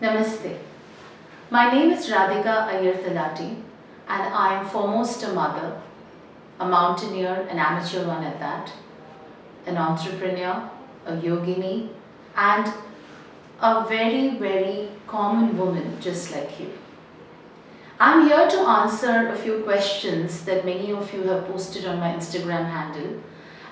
Namaste. My name is Radhika Iyer Talati and I am foremost a mother, a mountaineer, an amateur one at that, an entrepreneur, a yogini, and a very common woman just like you. I'm here to answer a few questions that many of you have posted on my Instagram handle,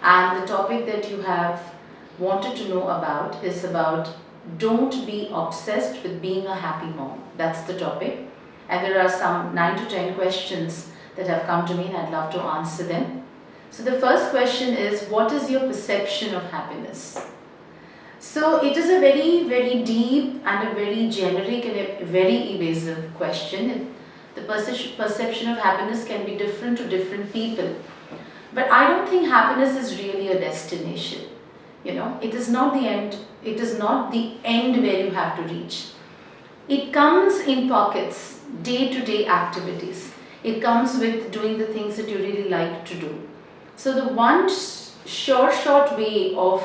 and the topic that you have wanted to know about is about don't be obsessed with being a happy mom. That's the topic, and there are some 9 to 10 questions that have come to me and I'd love to answer them. So the first question is, what is your perception of happiness? So it is a very deep and a very generic and a very evasive question. The perception of happiness can be different to different people. But I don't think happiness is really a destination. It is not the end. It is not the end where you have to reach. It comes in pockets, day-to-day activities. It comes with doing the things that you really like to do. So the one short way of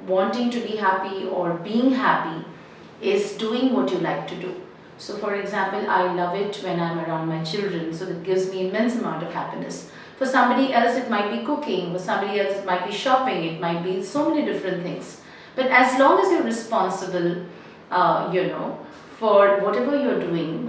wanting to be happy or being happy is doing what you like to do. So for example, I love it when I'm around my children, so that gives me immense amount of happiness. For somebody else it might be cooking, for somebody else it might be shopping, it might be so many different things. But as long as you're responsible, for whatever you're doing,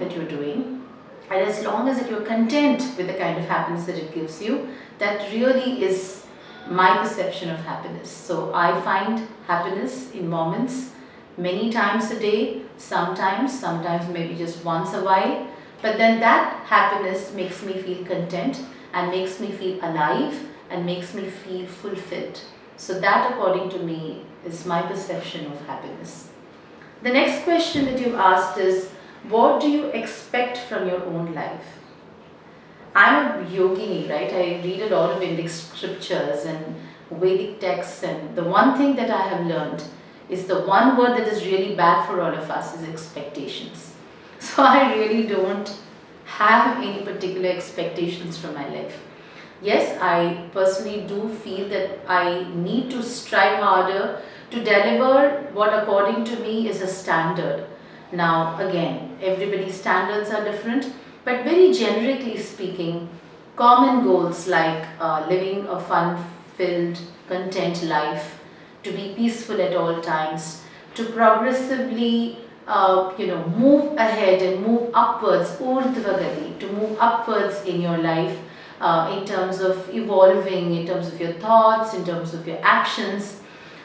and as long as you're content with the kind of happiness that it gives you, that really is my perception of happiness. So I find happiness in moments, many times a day, sometimes maybe just once a while, but then that happiness makes me feel content and makes me feel alive and makes me feel fulfilled. So that, according to me, is my perception of happiness. The next question that you've asked is, what do you expect from your own life? I'm a yogini, right? I read a lot of Indic scriptures and Vedic texts, and the one thing that I have learned is the one word that is really bad for all of us is expectations. So I really don't have any particular expectations from my life. Yes, I personally do feel that I need to strive harder to deliver what according to me is a standard. Now again, everybody's standards are different, but very generically speaking, common goals like living a fun-filled, content life, to be peaceful at all times, to progressively move ahead and move upwards, urdhva to move upwards in your life, in terms of evolving, in terms of your thoughts, in terms of your actions.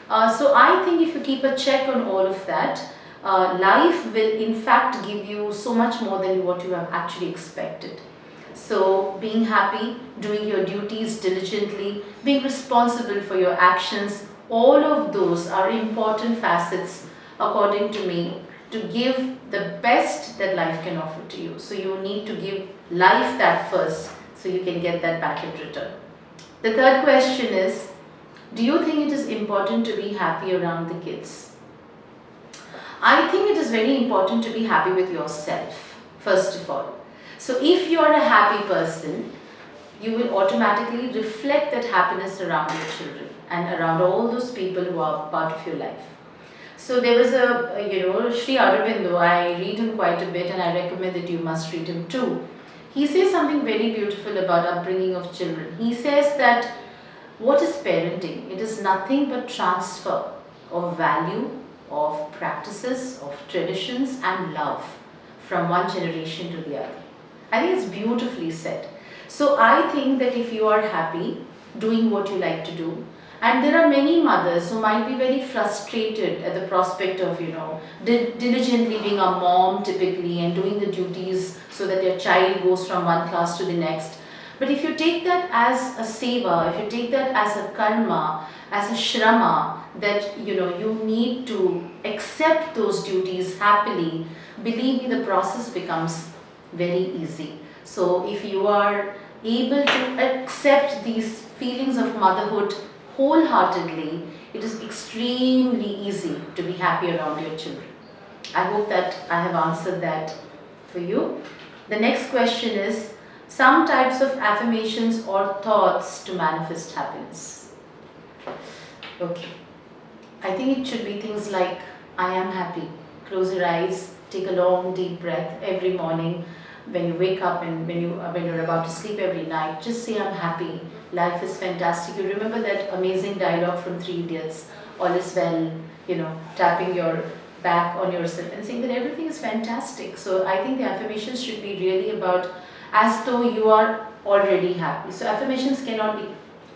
So I think if you keep a check on all of that, life will in fact give you so much more than what you have actually expected. So being happy, doing your duties diligently, being responsible for your actions, all of those are important facets, according to me, to give the best that life can offer to you. So you need to give life that first, so you can get that back in return. The third question is, do you think it is important to be happy around the kids? I think it is very important to be happy with yourself, first of all. So if you are a happy person, you will automatically reflect that happiness around your children and around all those people who are part of your life. So there was Sri Aurobindo, I read him quite a bit and I recommend that you must read him too. He says something very beautiful about upbringing of children. He says that what is parenting? It is nothing but transfer of value, of practices, of traditions and love from one generation to the other. I think it's beautifully said. So I think that if you are happy doing what you like to do, and there are many mothers who might be very frustrated at the prospect of, diligently being a mom typically and doing the duties so that their child goes from one class to the next. But if you take that as a seva, if you take that as a karma, as a shrama, that you need to accept those duties happily, believe me, the process becomes very easy. So if you are able to accept these feelings of motherhood wholeheartedly, it is extremely easy to be happy around your children. I hope that I have answered that for you. The next question is, some types of affirmations or thoughts to manifest happiness. Okay. I think it should be things like, I am happy, close your eyes, take a long deep breath every morning when you wake up and when you're about to sleep every night. Just say, I'm happy, life is fantastic. You remember that amazing dialogue from Three Idiots, all is well, tapping your back on yourself and saying that everything is fantastic. So I think the affirmations should be really about as though you are already happy. So affirmations cannot be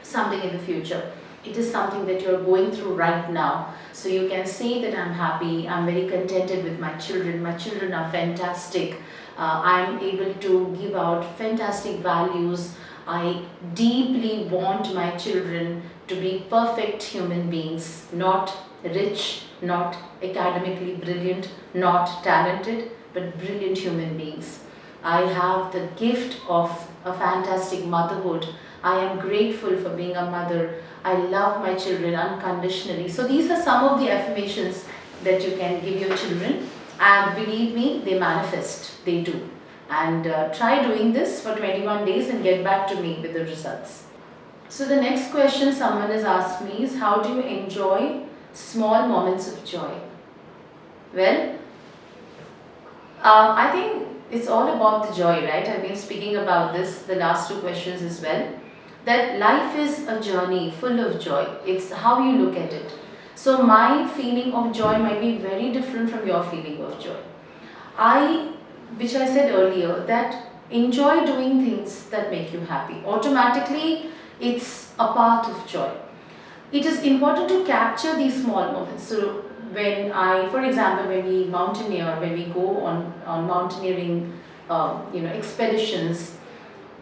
something in the future. It is something that you're going through right now. So you can say that I'm happy, I'm very contented with my children are fantastic, I'm able to give out fantastic values. I deeply want my children to be perfect human beings, not rich, not academically brilliant, not talented, but brilliant human beings. I have the gift of a fantastic motherhood. I am grateful for being a mother. I love my children unconditionally. So these are some of the affirmations that you can give your children, and believe me, they manifest, they do. And try doing this for 21 days and get back to me with the results. So the next question someone has asked me is, how do you enjoy small moments of joy? Well, I think it's all about the joy, right? I've been speaking about this the last two questions as well. That life is a journey full of joy. It's how you look at it. So my feeling of joy might be very different from your feeling of joy. Which I said earlier, that enjoy doing things that make you happy. Automatically, it's a part of joy. It is important to capture these small moments. So for example, when we mountaineer, when we go on mountaineering, expeditions,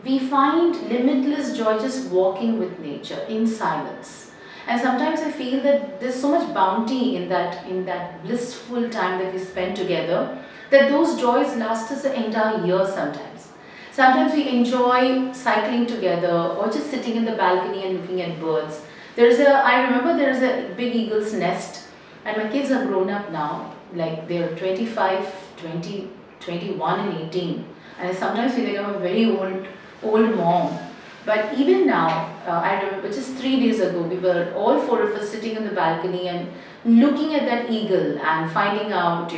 we find limitless joy just walking with nature in silence. And sometimes I feel that there's so much bounty in that blissful time that we spend together, that those joys last us an entire year sometimes. Sometimes we enjoy cycling together or just sitting in the balcony and looking at birds. I remember there is a big eagle's nest, and my kids are grown up now, like they're 25, 20, 21 and 18. And I sometimes feel like I'm a very old mom. But even now, I remember just 3 days ago, we were all four of us sitting in the balcony and looking at that eagle and finding out,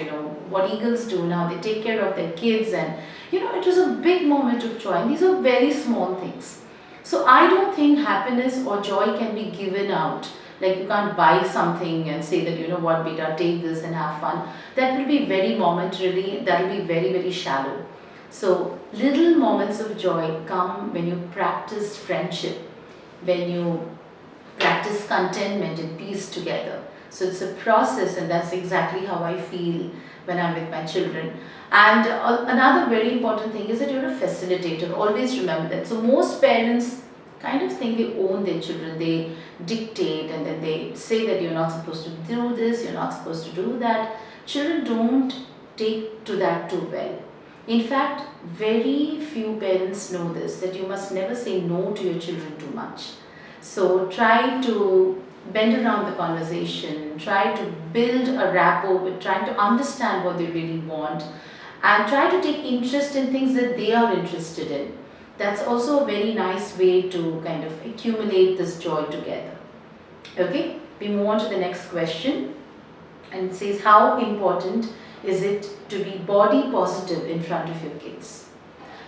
what eagles do now. They take care of their kids, and, it was a big moment of joy. And these are very small things. So I don't think happiness or joy can be given out. Like you can't buy something and say that, what, beta, take this and have fun. That will be very momentarily, that will be very, very shallow. So little moments of joy come when you practice friendship, when you practice contentment and peace together. So it's a process, and that's exactly how I feel when I'm with my children. And another very important thing is that you're a facilitator. Always remember that. So most parents kind of think they own their children. They dictate, and then they say that you're not supposed to do this, you're not supposed to do that. Children don't take to that too well. In fact, very few parents know this, that you must never say no to your children too much. So try to bend around the conversation, try to build a rapport with trying to understand what they really want, and try to take interest in things that they are interested in. That's also a very nice way to kind of accumulate this joy together. Okay, we move on to the next question, and it says, how important is it to be body positive in front of your kids?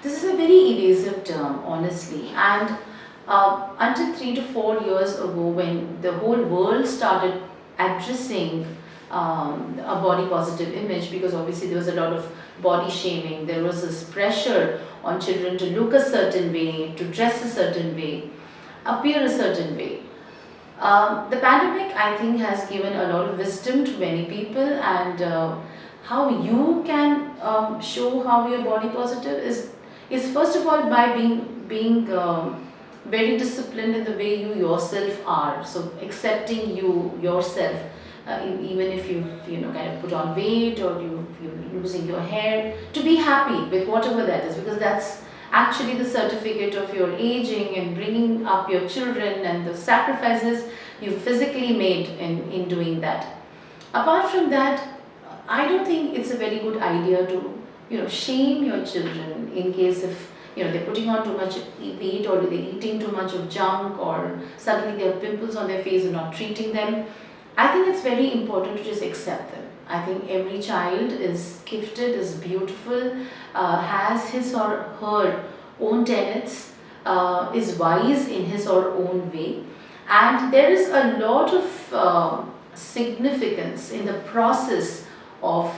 This is a very evasive term, honestly, and until 3 to 4 years ago, when the whole world started addressing a body positive image, because obviously there was a lot of body shaming, there was this pressure on children to look a certain way, to dress a certain way, appear a certain way. The pandemic, I think, has given a lot of wisdom to many people, and how you can show how you're body positive is first of all by being very disciplined in the way you yourself are. So accepting you yourself, even if you kind of put on weight, or you're losing your hair, to be happy with whatever that is, because that's actually the certificate of your aging and bringing up your children and the sacrifices you physically made in doing that. Apart from that, I don't think it's a very good idea to shame your children in case if they're putting on too much weight, or they're eating too much of junk, or suddenly they have pimples on their face and not treating them. I think it's very important to just accept them. I think every child is gifted, is beautiful, has his or her own tenets, is wise in his or own way, and there is a lot of significance in the process of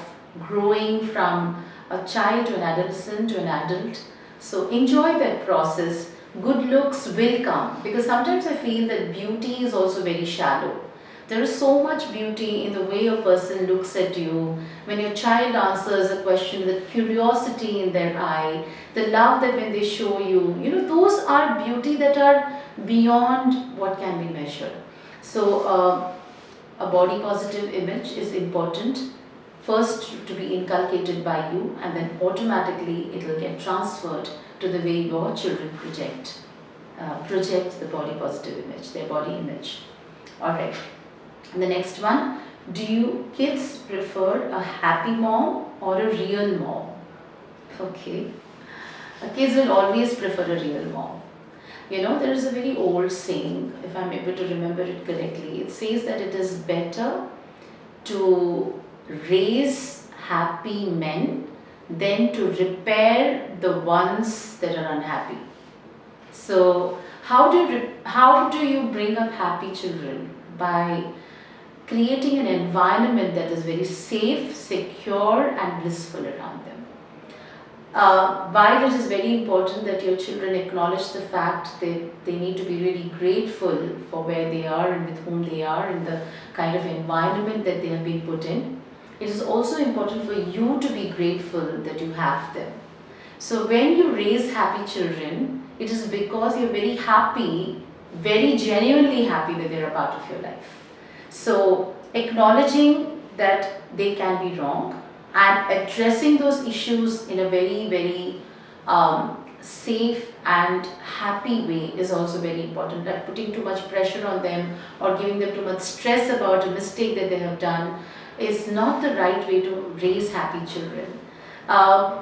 growing from a child to an adolescent to an adult. So enjoy that process. Good looks will come, because sometimes I feel that beauty is also very shallow. There is so much beauty in the way a person looks at you. When your child answers a question, the curiosity in their eye, the love that when they show you, those are beauty that are beyond what can be measured. So, a body positive image is important. First to be inculcated by you, and then automatically it will get transferred to the way your children project the body positive image, their body image. Alright. And the next one, do you kids prefer a happy mom or a real mom? Okay. Kids will always prefer a real mom. There is a very old saying, if I'm able to remember it correctly, it says that it is better to raise happy men than to repair the ones that are unhappy. So how do you bring up happy children? By creating an environment that is very safe, secure and blissful around them. While it is very important that your children acknowledge the fact that they need to be really grateful for where they are and with whom they are and the kind of environment that they have been put in, it is also important for you to be grateful that you have them. So when you raise happy children, it is because you're very happy, very genuinely happy that they're a part of your life. So acknowledging that they can be wrong and addressing those issues in a very, very safe and happy way is also very important. Like putting too much pressure on them or giving them too much stress about a mistake that they have done is not the right way to raise happy children.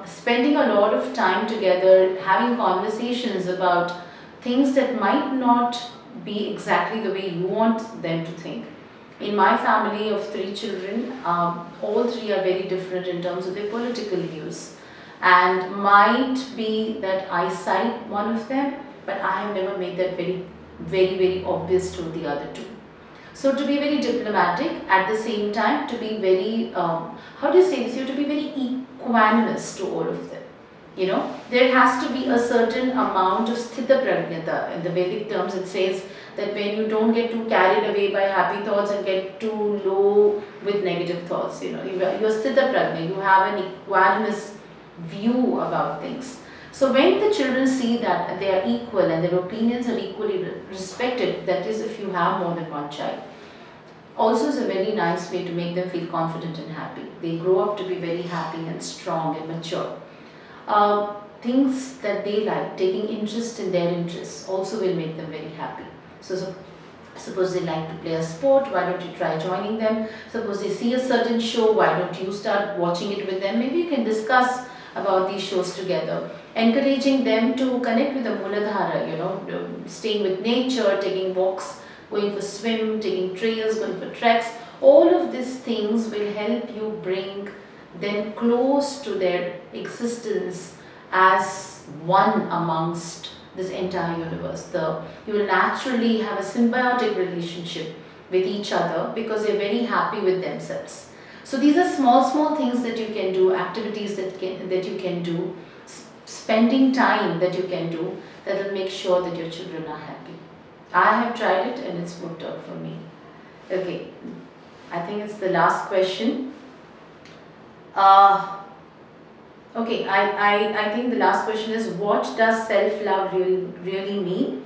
Spending a lot of time together, having conversations about things that might not be exactly the way you want them to think. In my family of 3 children, all 3 are very different in terms of their political views, and might be that I cite one of them, but I have never made that very, very, very obvious to the other 2. So to be very diplomatic, at the same time to be very, how do you say this, you have to be very equanimous to all of them. There has to be a certain amount of sthita prajnata. In the Vedic terms it says that when you don't get too carried away by happy thoughts and get too low with negative thoughts, you're sthita prajna, you have an equanimous view about things. So when the children see that they are equal and their opinions are equally respected, that is if you have more than one child, also is a very nice way to make them feel confident and happy. They grow up to be very happy and strong and mature. Things that they like, taking interest in their interests also will make them very happy. So suppose they like to play a sport, why don't you try joining them? Suppose they see a certain show, why don't you start watching it with them? Maybe you can discuss about these shows together. Encouraging them to connect with the Muladhara, staying with nature, taking walks, going for swim, taking trails, going for treks. All of these things will help you bring them close to their existence as one amongst this entire universe. You will naturally have a symbiotic relationship with each other because you're very happy with themselves. So these are small things that you can do, activities that you can do, spending time that you can do that will make sure that your children are happy. I have tried it and it's worked out for me. Okay, I think it's the last question. Okay, I think the last question is, what does self-love really mean?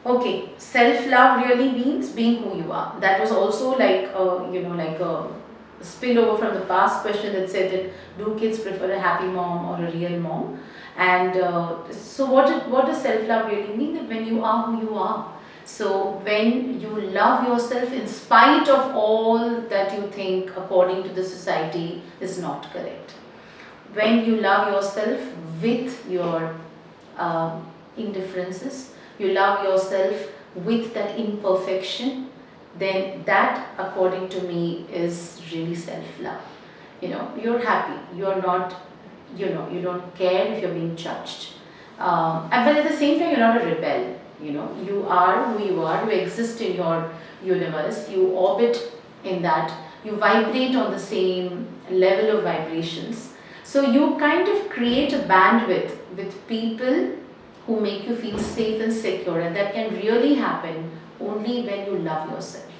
Okay, self-love really means being who you are. That was also like a spillover from the past question that said that do kids prefer a happy mom or a real mom? And so what does self-love really mean? That when you are who you are. So when you love yourself in spite of all that you think according to the society is not correct. When you love yourself with your indifferences, you love yourself with that imperfection, then that, according to me, is really self-love. You're happy, you're not, you don't care if you're being judged. But at the same time, you're not a rebel. You are who you are, you exist in your universe, you orbit in that, you vibrate on the same level of vibrations. So you kind of create a bandwidth with people who make you feel safe and secure, and that can really happen only when you love yourself.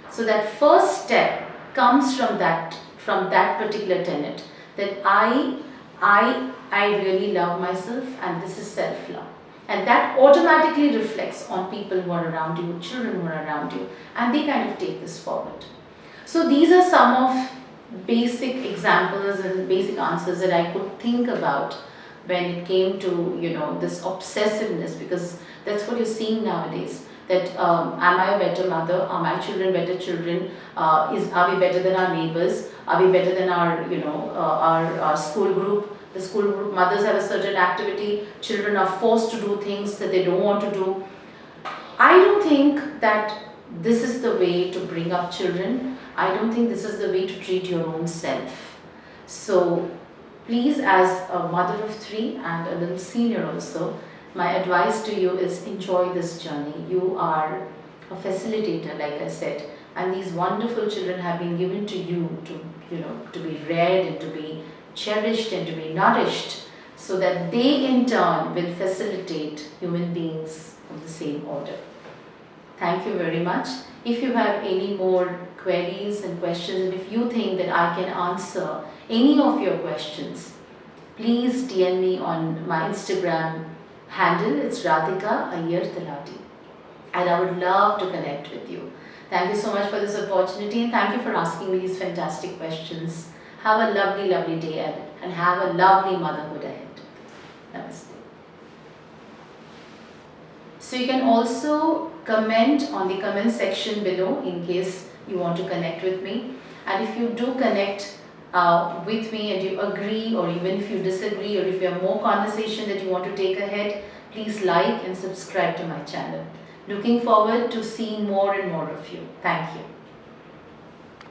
So that first step comes from that particular tenet, that I really love myself, and this is self-love. And that automatically reflects on people who are around you, children who are around you, and they kind of take this forward. So these are some of basic examples and basic answers that I could think about when it came to this obsessiveness, because that's what you're seeing nowadays. That am I a better mother? Are my children better children? Are we better than our neighbors? Are we better than our our school group? The school group mothers have a certain activity. Children are forced to do things that they don't want to do. I don't think that this is the way to bring up children. I don't think this is the way to treat your own self. So please, as a mother of 3 and a little senior also, my advice to you is enjoy this journey. You are a facilitator, like I said, and these wonderful children have been given to you to be reared and to be cherished and to be nourished, so that they in turn will facilitate human beings of the same order. Thank you very much. If you have any more queries and questions, and if you think that I can answer any of your questions, please DM me on my Instagram handle. It's Radhika Iyer Talati, and I would love to connect with you. Thank you so much for this opportunity, and thank you for asking me these fantastic questions. Have a lovely, lovely day ahead, and have a lovely motherhood ahead. Namaste. So you can also comment on the comment section below in case you want to connect with me. And if you do connect with me and you agree, or even if you disagree, or if you have more conversation that you want to take ahead, please like and subscribe to my channel. Looking forward to seeing more and more of you. Thank you.